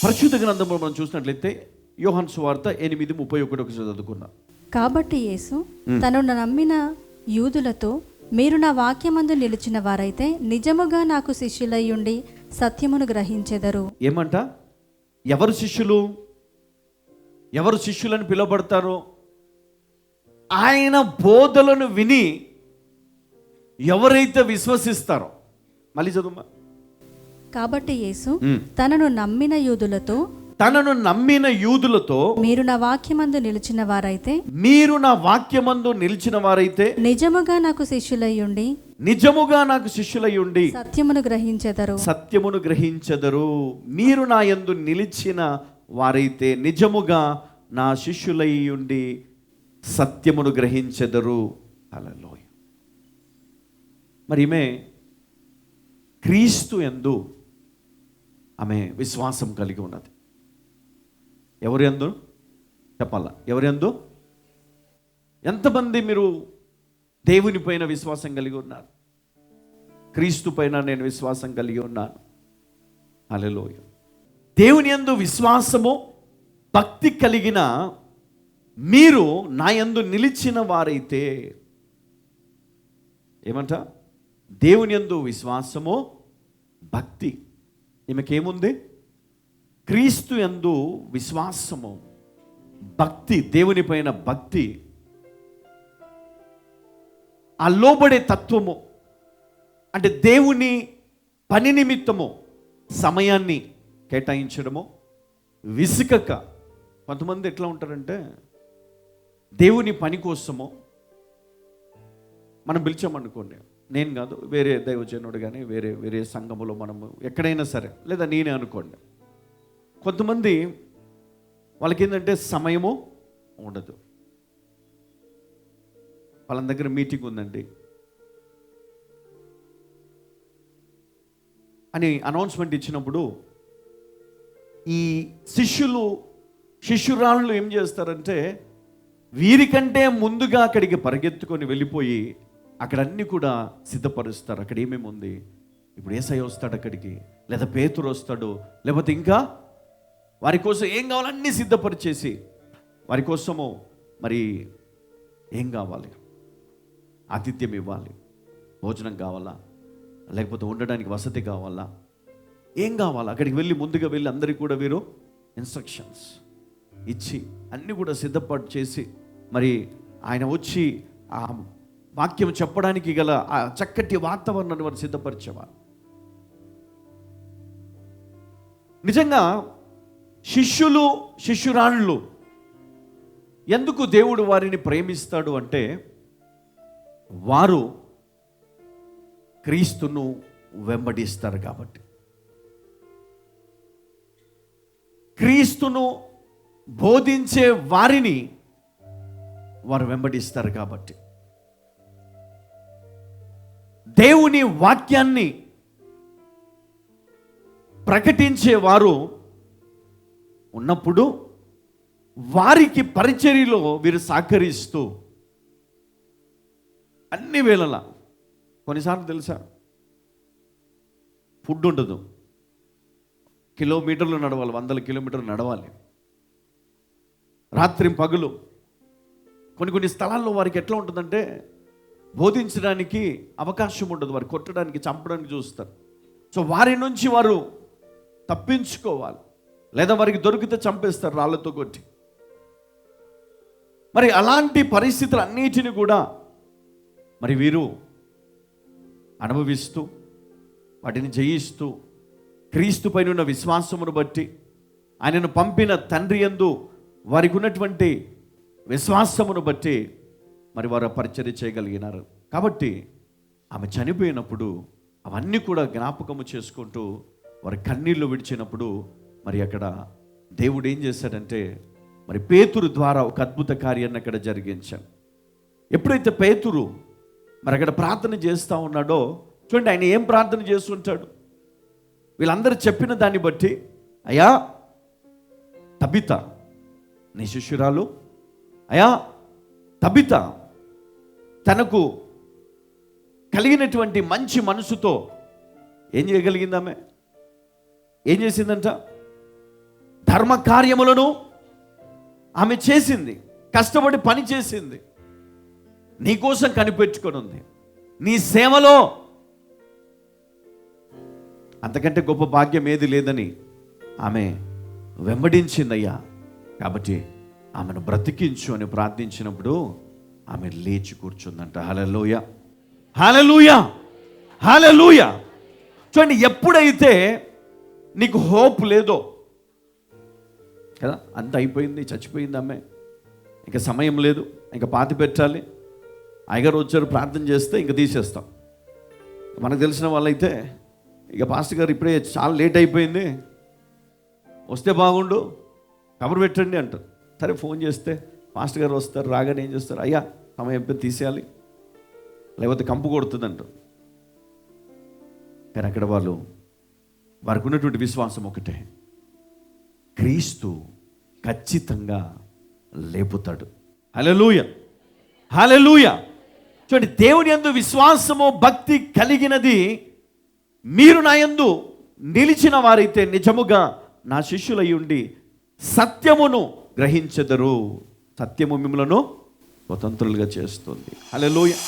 పరిశుద్ధ గ్రంథంలో మనం చూసినట్లయితే యోహాను సువార్త 8:31 చదువుకున్నాం. కాబట్టి యేసు తనను నమ్మిన యూదులతో, మీరు నా వాక్యమందు నిలిచిన వారైతే నిజముగా నాకు శిష్యులయ్యుండి సత్యమును గ్రహించెదరు. ఏమంట? ఎవరు శిష్యులు? ఎవరు శిష్యులను పిలువబడతారో ఆయన బోధలను విని ఎవరైతే విశ్వసిస్తారో. మళ్ళీ చదువు. కాబట్టి యేసు తనను నమ్మిన యూదులతో మీరు నా వాక్యమందు నిలిచిన వారైతే నిజముగా నాకు శిష్యులయ్యుండి సత్యమును గ్రహించెదరు. మీరు నా యందు నిలిచిన వారైతే నిజముగా నా శిష్యులయ్యుండి సత్యమును గ్రహించెదరు. హల్లెలూయా. మరి ఈమె క్రీస్తు యందు ఆమె విశ్వాసం కలిగి ఉన్నది. ఎవరి యందు చెప్పాలా? ఎవరి యందు? ఎంతమంది మీరు దేవుని పైన విశ్వాసం కలిగి ఉన్నారు? క్రీస్తు పైన నేను విశ్వాసం కలిగి ఉన్నాను. హల్లెలూయా. దేవుని యందు విశ్వాసము భక్తి కలిగిన మీరు నా యందు నిలిచిన వారైతే, ఏమంట? దేవుని యందు విశ్వాసము భక్తి. ఈమెకేముంది? క్రీస్తు యందు విశ్వాసము భక్తి, దేవుని పైన భక్తి, ఆ లోబడే తత్వము. అంటే దేవుని పని నిమిత్తము సమయాన్ని కేటాయించడము, విసుకక. కొంతమంది ఎట్లా ఉంటారంటే దేవుని పని కోసము మనం పిలిచామనుకోండి, నేను కాదు వేరే దైవజనుడు కానీ వేరే సంఘములో మనము ఎక్కడైనా సరే, లేదా నేనే అనుకోండి, కొంతమంది వాళ్ళకి ఏంటంటే సమయము ఉండదు. వాళ్ళ దగ్గర మీటింగ్ ఉందండి అని అనౌన్స్మెంట్ ఇచ్చినప్పుడు ఈ శిష్యురాళ్ళు ఏం చేస్తారంటే వీరికంటే ముందుగా అక్కడికి పరిగెత్తుకొని వెళ్ళిపోయి అక్కడ అన్నీ కూడా సిద్ధపరుస్తారు. అక్కడ ఏమేమి ఉంది, ఇప్పుడు యేసయ్య వస్తాడు అక్కడికి, లేదా పేతురు వస్తాడు, లేకపోతే ఇంకా వారి కోసం ఏం కావాలన్నీ సిద్ధపరిచేసి వారి కోసము మరి ఏం కావాలి, ఆతిథ్యం ఇవ్వాలి, భోజనం కావాలా, లేకపోతే ఉండడానికి వసతి కావాలా, ఏం కావాలా, అక్కడికి వెళ్ళి ముందుగా వెళ్ళి అందరికీ కూడా వీరు ఇన్స్ట్రక్షన్స్ ఇచ్చి అన్నీ కూడా సిద్ధపాటు చేసి మరి ఆయన వచ్చి ఆ వాక్యం చెప్పడానికి గల ఆ చక్కటి వాతావరణాన్ని వారు సిద్ధపరిచేవారు. నిజంగా శిష్యురాళ్ళు ఎందుకు దేవుడు వారిని ప్రేమిస్తాడు అంటే వారు క్రీస్తును వెంబడిస్తారు కాబట్టి, క్రీస్తును బోధించే వారిని వారు వెంబడిస్తారు కాబట్టి, దేవుని వాక్యాన్ని ప్రకటించేవారు ఉన్నప్పుడు వారికి పరిచర్యలో వీరు సహకరిస్తూ అన్ని వేళలా. కొన్నిసార్లు తెలుసా, ఫుడ్ ఉండదు, కిలోమీటర్లు నడవాలి, 100 కిలోమీటర్లు నడవాలి, రాత్రి పగలు. కొన్ని స్థలాల్లో వారికి ఎట్లా ఉంటుందంటే బోధించడానికి అవకాశం ఉండదు, వారు కొట్టడానికి చంపడానికి చూస్తారు. సో వారి నుంచి వారు తప్పించుకోవాలి, లేదా వారికి దొరికితే చంపేస్తారు రాళ్ళతో కొట్టి. మరి అలాంటి పరిస్థితులు అన్నిటిని కూడా మరి వీరు అనుభవిస్తూ వాటిని జయిస్తూ క్రీస్తు పైన ఉన్న విశ్వాసమును బట్టి, ఆయనను పంపిన తండ్రి యందు వారికి ఉన్నటువంటి విశ్వాసమును బట్టి మరి వారు పరిచర్య చేయగలిగినారు. కాబట్టి ఆమె చనిపోయినప్పుడు అవన్నీ కూడా జ్ఞాపకము చేసుకుంటూ వారి కన్నీళ్లు విడిచినప్పుడు మరి అక్కడ దేవుడు ఏం చేశాడంటే మరి పేతురు ద్వారా ఒక అద్భుత కార్యాన్ని అక్కడ జరిగించాడు. ఎప్పుడైతే పేతురు మరి అక్కడ ప్రార్థన చేస్తూ ఉన్నాడో చూడండి, ఆయన ఏం ప్రార్థన చేస్తుంటాడు. వీళ్ళందరూ చెప్పిన దాన్ని బట్టి, అయ్యా తబిత నీ శిష్యురాలు, అయ్యా తబిత తనకు కలిగినటువంటి మంచి మనసుతో ఏం చేయగలిగిందామె? ఏం చేసిందంట? ధర్మ కార్యములను ఆమె చేసింది, కష్టపడి పని చేసింది, నీకోసం కనిపెట్టుకొని ఉంది. నీ సేవలో అంతకంటే గొప్ప భాగ్యం ఏది లేదని ఆమె వెంబడించిందయ్యా. కాబట్టి ఆమెను బ్రతికించు అని ప్రార్థించినప్పుడు ఆమె లేచి కూర్చుందంట. హల్లెలూయా, హల్లెలూయా, హల్లెలూయా. చూడండి, ఎప్పుడైతే నీకు హోప్ లేదో కదా, అంత అయిపోయింది, చచ్చిపోయింది అమ్మాయి, ఇంకా సమయం లేదు, ఇంకా పాతి పెట్టాలి, అయ్యగారు వచ్చారు ప్రార్థన చేస్తే ఇంకా తీసేస్తాం. మనకు తెలిసిన వాళ్ళైతే ఇక పాస్టర్ గారు ఇప్పుడే చాలా లేట్ అయిపోయింది, వస్తే బాగుండు, కబురు పెట్టండి అంటారు. సరే ఫోన్ చేస్తే పాస్టర్ గారు వస్తారు, రాగానే ఏం చేస్తారు, అయ్యా సమయం అయిపోయి తీసేయాలి, లేకపోతే కంపు కొడుతుంది అంటారు. కానీ అక్కడ వారికి ఉన్నటువంటి విశ్వాసం ఒకటే, క్రీస్తు ఖచ్చితంగా లేపుతాడు. హల్లెలూయా, హల్లెలూయా. చూడండి, దేవుని యందు విశ్వాసము భక్తి కలిగినది మీరు నా యందు నిలిచిన వారైతే నిజముగా నా శిష్యులై ఉండి సత్యమును గ్రహించెదరు, సత్యము మిమ్మలను స్వతంత్రులుగా చేస్తుంది. హల్లెలూయా.